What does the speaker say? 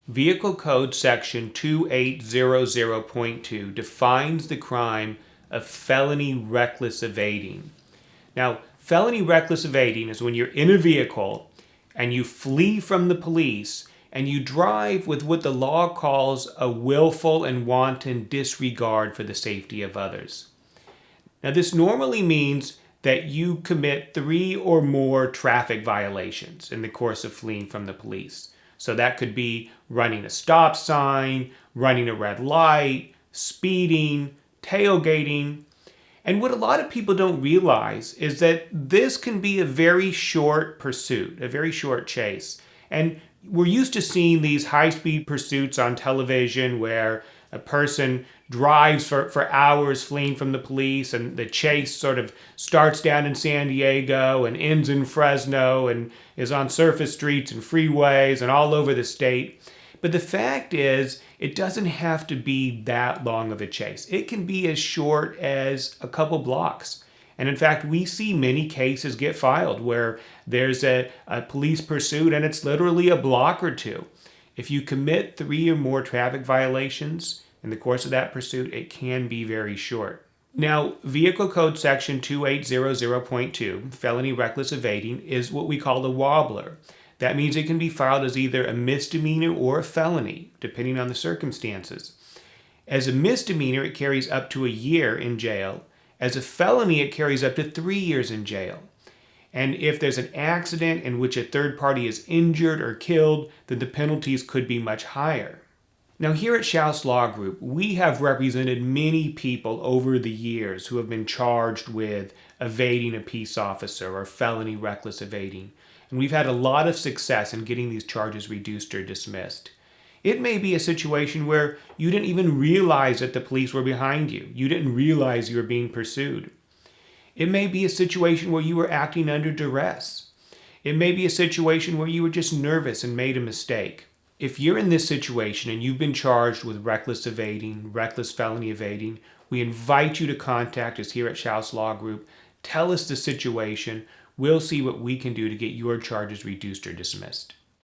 Vehicle Code Section 2800.2 defines the crime of felony reckless evading. Now, felony reckless evading is when you're in a vehicle and you flee from the police and you drive with what the law calls a willful and wanton disregard for the safety of others. Now, this normally means that you commit 3 or more traffic violations in the course of fleeing from the police. So that could be running a stop sign, running a red light, speeding, tailgating. And what a lot of people don't realize is that this can be a very short pursuit, a very short chase. And we're used to seeing these high-speed pursuits on television where a person drives for hours fleeing from the police, and the chase sort of starts down in San Diego and ends in Fresno and is on surface streets and freeways and all over the state. But the fact is, it doesn't have to be that long of a chase. It can be as short as a couple blocks. And in fact, we see many cases get filed where there's a police pursuit and it's literally a block or two. If you commit 3 or more traffic violations in the course of that pursuit, it can be very short. Now, Vehicle Code Section 2800.2, felony reckless evading, is what we call a wobbler. That means it can be filed as either a misdemeanor or a felony, depending on the circumstances. As a misdemeanor, it carries up to a year in jail. As a felony, it carries up to 3 years in jail. And if there's an accident in which a third party is injured or killed, then the penalties could be much higher. Now, here at Schaus Law Group, we have represented many people over the years who have been charged with evading a peace officer or felony reckless evading. And we've had a lot of success in getting these charges reduced or dismissed. It may be a situation where you didn't even realize that the police were behind you. You didn't realize you were being pursued. It may be a situation where you were acting under duress. It may be a situation where you were just nervous and made a mistake. If you're in this situation and you've been charged with reckless evading, reckless felony evading, we invite you to contact us here at Schaus Law Group. Tell us the situation. We'll see what we can do to get your charges reduced or dismissed.